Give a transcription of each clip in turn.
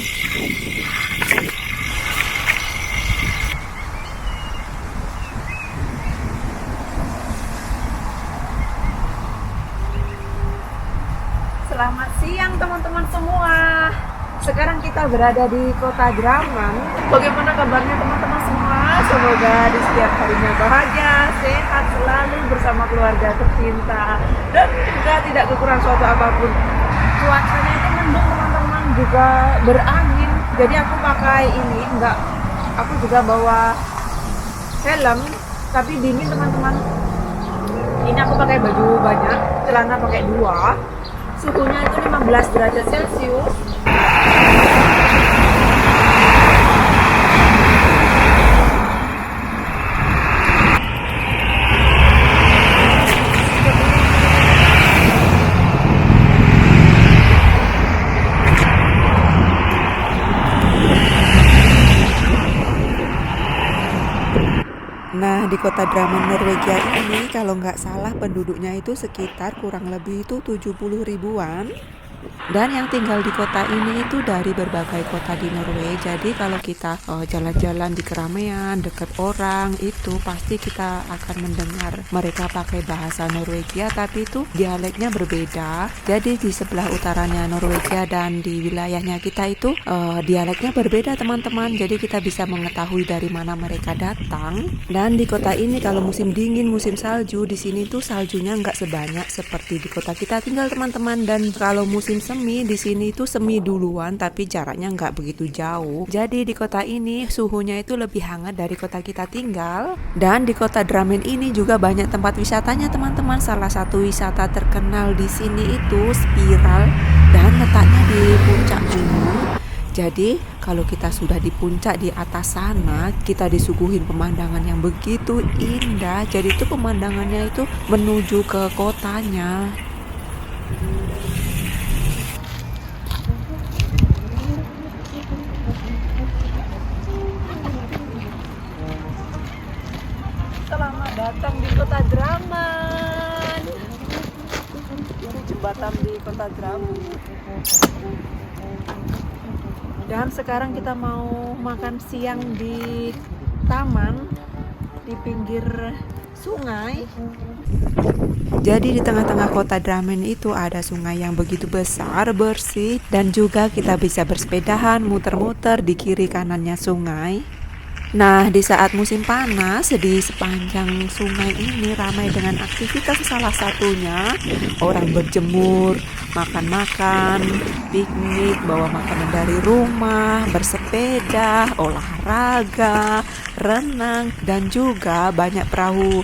Selamat siang teman-teman semua. Sekarang kita berada di Kota Draman. Bagaimana kabarnya teman-teman semua? Semoga di setiap harinya bahagia, sehat selalu bersama keluarga tercinta, dan juga tidak kekurangan suatu apapun. Cuacanya itu mendung teman-teman, juga berangin. Jadi aku pakai ini, aku juga bawa helm, tapi dingin teman-teman. Ini aku pakai baju banyak, celana pakai 2. Suhunya itu 15 derajat Celcius. Nah, di kota Drammen, Norwegia ini kalau nggak salah penduduknya itu sekitar kurang lebih itu 70 ribuan. Dan yang tinggal di kota ini itu dari berbagai kota di Norwegia. Jadi kalau kita jalan-jalan di keramaian dekat orang itu pasti kita akan mendengar mereka pakai bahasa Norwegia, tapi itu dialeknya berbeda. Jadi di sebelah utaranya Norwegia dan di wilayahnya kita itu dialeknya berbeda teman-teman. Jadi kita bisa mengetahui dari mana mereka datang. Dan di kota ini kalau musim dingin, musim salju, di sini tuh saljunya nggak sebanyak seperti di kota kita tinggal teman-teman. Dan kalau musim semi di sini itu semi duluan, tapi jaraknya nggak begitu jauh. Jadi di kota ini suhunya itu lebih hangat dari kota kita tinggal. Dan di kota Drammen ini juga banyak tempat wisatanya teman-teman. Salah satu wisata terkenal di sini itu spiral dan letaknya di puncak gunung. Jadi kalau kita sudah di puncak di atas sana, kita disuguhin pemandangan yang begitu indah. Jadi itu pemandangannya itu menuju ke kotanya. Selamat datang di Kota Drammen. Ini jembatan di Kota Drammen. Dan sekarang kita mau makan siang di taman di pinggir sungai. Jadi di tengah-tengah kota Drammen itu ada sungai yang begitu besar, bersih, dan juga kita bisa bersepedahan, muter-muter di kiri kanannya sungai. Nah, di saat musim panas, di sepanjang sungai ini ramai dengan aktivitas, salah satunya orang berjemur, makan-makan, piknik, bawa makanan dari rumah, bersepeda, olahraga, renang, dan juga banyak perahu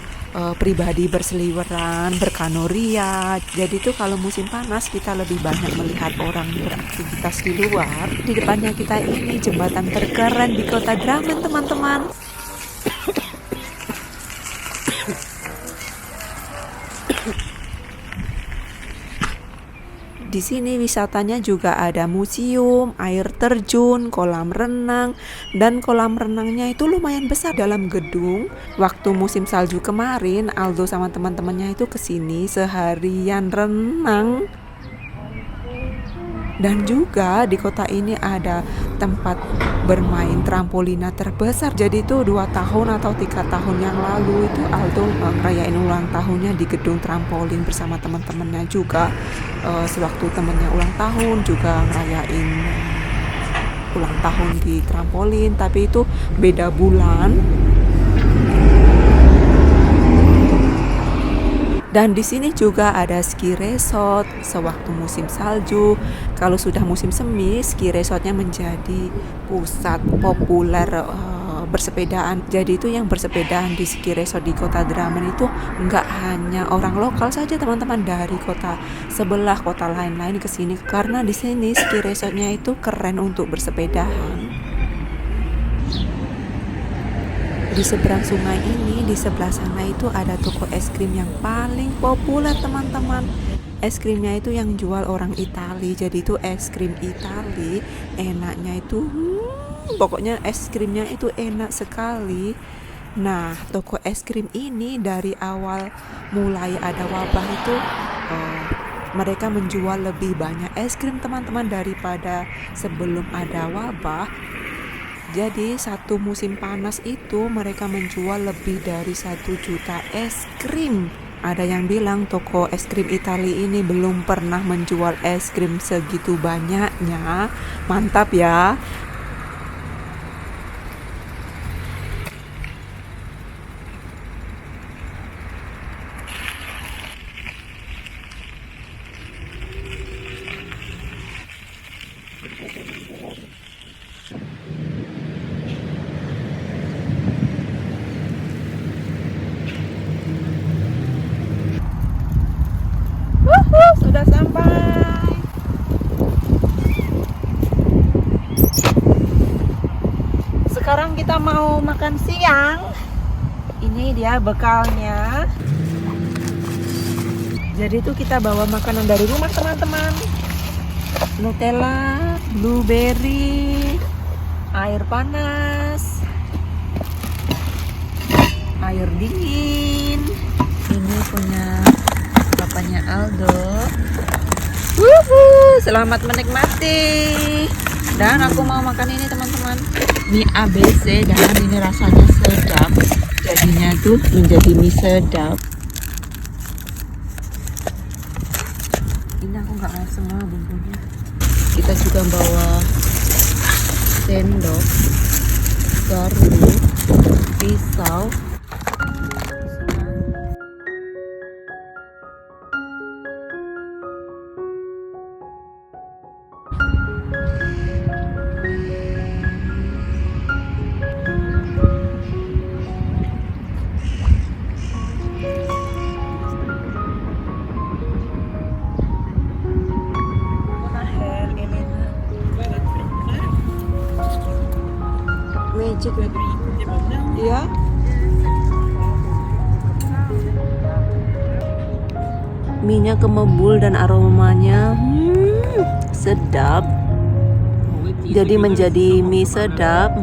pribadi berseliweran, berkanoria. Jadi tuh kalau musim panas kita lebih banyak melihat orang beraktivitas di luar. Di depannya kita ini jembatan terkeren di kota Drammen teman-teman. Di sini wisatanya juga ada museum, air terjun, kolam renang, dan kolam renangnya itu lumayan besar dalam gedung. Waktu musim salju kemarin, Aldo sama teman-temannya itu kesini seharian renang. Dan juga di kota ini ada tempat bermain trampolina terbesar. Jadi itu 2 tahun atau 3 tahun yang lalu itu Aldo ngerayain ulang tahunnya di gedung trampolin bersama teman-temannya juga. Sewaktu temannya ulang tahun juga ngerayain ulang tahun di trampolin, tapi itu beda bulan. Dan di sini juga ada ski resort sewaktu musim salju. Kalau sudah musim semi, ski resortnya menjadi pusat populer bersepedaan. Jadi itu yang bersepedaan di ski resort di kota Drammen itu nggak hanya orang lokal saja teman-teman, dari kota sebelah, kota lain-lain ke sini, karena di sini ski resortnya itu keren untuk bersepedaan. Di seberang sungai ini, di sebelah sana itu ada toko es krim yang paling populer teman-teman. Es krimnya itu yang jual orang Itali. Jadi itu es krim Itali, enaknya itu pokoknya es krimnya itu enak sekali. Nah, toko es krim ini dari awal mulai ada wabah itu mereka menjual lebih banyak es krim teman-teman daripada sebelum ada wabah. Jadi satu musim panas itu mereka menjual lebih dari 1 juta es krim. Ada yang bilang toko es krim Italia ini belum pernah menjual es krim segitu banyaknya. Mantap ya. Sudah sampai. Sekarang kita mau makan siang. Ini dia bekalnya. Jadi itu kita bawa makanan dari rumah teman-teman. Nutella, blueberry, air panas, air dingin. Ini punya bapaknya Aldo. Selamat menikmati. Dan aku mau makan ini teman-teman, mie ABC, dan ini rasanya sedap. Jadinya tuh menjadi mie sedap. Ini aku nggak mau semua bumbunya. Kita juga bawa sendok, garpu, pisau. Magic ya. Minyak kemebul dan aromanya sedap. Jadi menjadi mie sedap.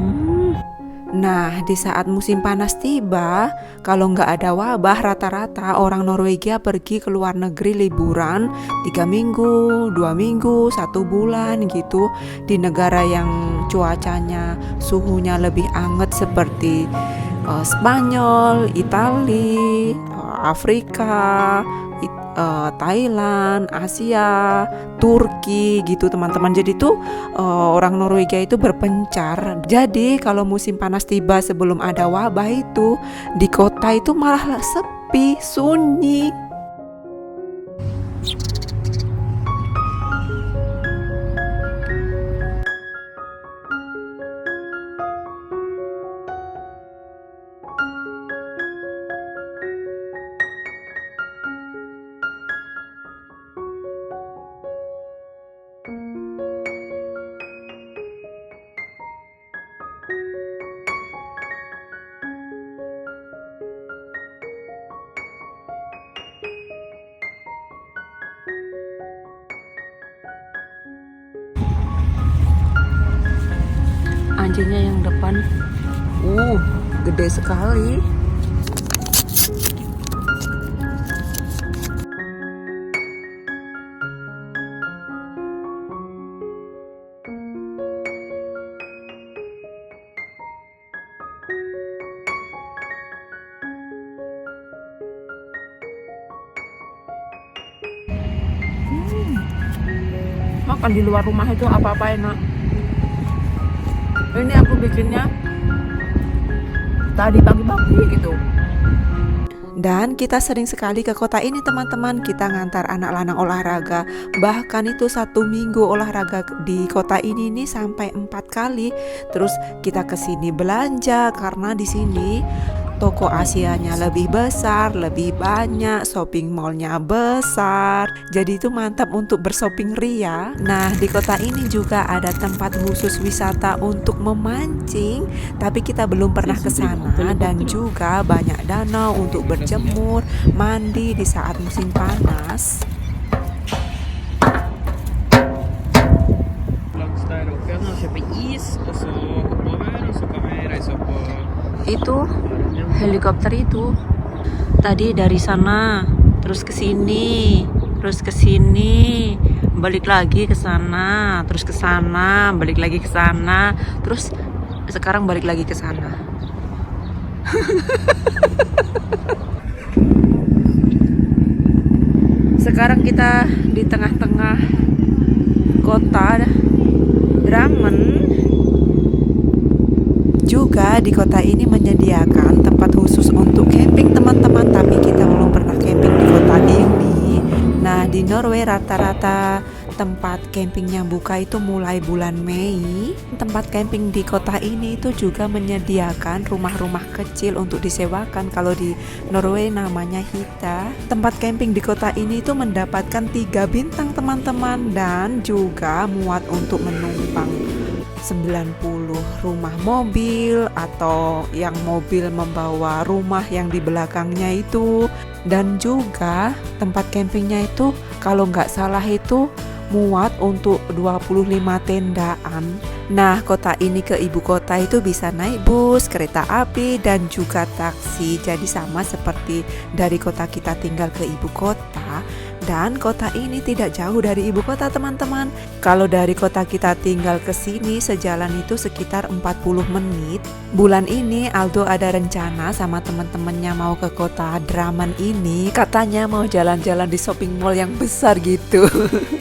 Nah, di saat musim panas tiba, kalau nggak ada wabah, rata-rata orang Norwegia pergi ke luar negeri liburan 3 minggu, 2 minggu, 1 bulan gitu, di negara yang cuacanya, suhunya lebih hangat seperti Spanyol, Italia, Afrika, Thailand, Asia, Turki gitu teman-teman. Jadi tuh orang Norwegia itu berpencar. Jadi kalau musim panas tiba sebelum ada wabah itu, di kota itu malah sepi, sunyi. Anjingnya yang depan, gede sekali. Makan di luar rumah itu apa-apa enak. Ini aku bikinnya tadi pagi-pagi gitu. Dan kita sering sekali ke kota ini teman-teman. Kita ngantar anak lanang olahraga. Bahkan itu 1 minggu olahraga di kota ini nih sampai 4 kali. Terus kita kesini belanja karena di sini toko Asianya lebih besar, lebih banyak, shopping mallnya besar. Jadi itu mantap untuk bershopping ria. Nah, di kota ini juga ada tempat khusus wisata untuk memancing, tapi kita belum pernah ke sana. Dan juga banyak danau untuk berjemur, mandi di saat musim panas. Itu helikopter itu tadi dari sana terus ke sini, terus ke sini, balik lagi ke sana, terus ke sana, balik lagi ke sana, terus sekarang balik lagi ke sana. Sekarang kita di tengah-tengah kota Drammen. Juga di kota ini menyediakan tempat khusus untuk camping teman-teman, tapi kita belum pernah camping di kota ini. Nah, di Norway rata-rata tempat campingnya buka itu mulai bulan Mei. Tempat camping di kota ini itu juga menyediakan rumah-rumah kecil untuk disewakan. Kalau di Norway namanya hytta. Tempat camping di kota ini itu mendapatkan 3 bintang teman-teman, dan juga muat untuk menumpang 90 rumah mobil, atau yang mobil membawa rumah yang di belakangnya itu. Dan juga tempat campingnya itu kalau nggak salah itu muat untuk 25 tendaan. Nah, kota ini ke ibu kota itu bisa naik bus, kereta api, dan juga taksi. Jadi sama seperti dari kota kita tinggal ke ibu kota. Dan kota ini tidak jauh dari ibu kota teman-teman. Kalau dari kota kita tinggal ke sini sejalan itu sekitar 40 menit. Bulan ini Aldo ada rencana sama teman-temannya mau ke kota Drammen ini. Katanya mau jalan-jalan di shopping mall yang besar gitu.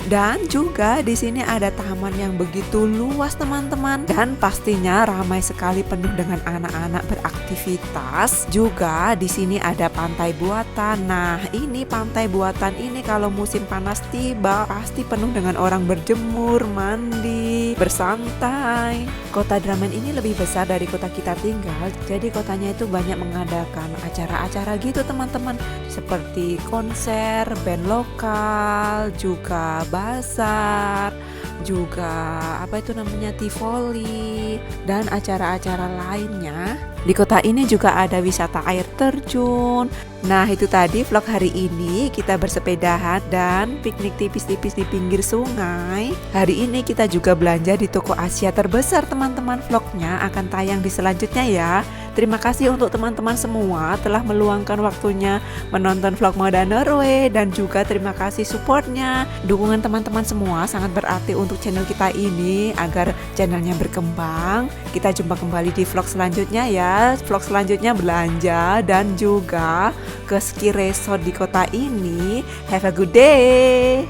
Dan juga di sini ada taman yang begitu luas teman-teman. Dan pastinya ramai sekali, penuh dengan anak-anak beraktivitas. Juga di sini ada pantai buatan. Nah, ini pantai buatan ini kalau musim panas tiba pasti penuh dengan orang berjemur, mandi, bersantai. Kota Drammen ini lebih besar dari kota kita tinggal, jadi kotanya itu banyak mengadakan acara-acara gitu teman-teman, seperti konser, band lokal, juga bazar, juga apa itu namanya tivoli, dan acara-acara lainnya. Di kota ini juga ada wisata air terjun. Nah, itu tadi vlog hari ini, kita bersepedahan dan piknik tipis-tipis di pinggir sungai. Hari ini kita juga belanja di toko Asia terbesar teman-teman. Vlognya akan tayang di selanjutnya ya. Terima kasih untuk teman-teman semua telah meluangkan waktunya menonton vlog Moda Norway, dan juga terima kasih supportnya. Dukungan teman-teman semua sangat berarti untuk channel kita ini agar channelnya berkembang. Kita jumpa kembali di vlog selanjutnya ya. Vlog selanjutnya belanja dan juga ke ski resort di kota ini. Have a good day.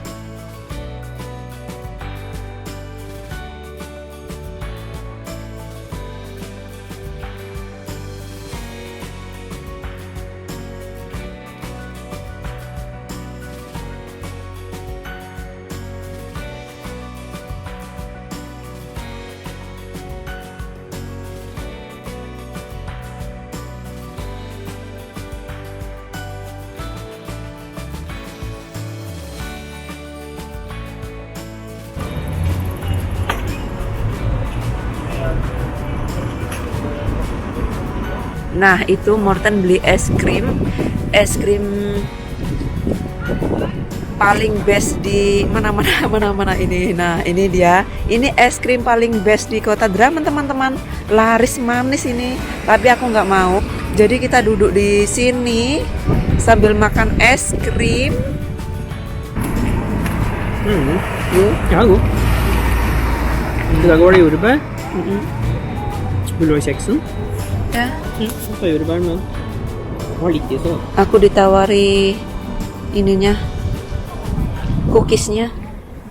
Nah, itu Morten beli es krim paling best di mana-mana ini. Nah, ini dia. Ini es krim paling best di kota Drammen teman-teman. Laris manis ini, tapi aku nggak mau. Jadi kita duduk di sini sambil makan es krim. Ja, god. I dag var det jordbær. Vil du ha kjeksen? Ya. Ta jordbær, men har litt i så. Aku ditawari ininya, cookiesnya.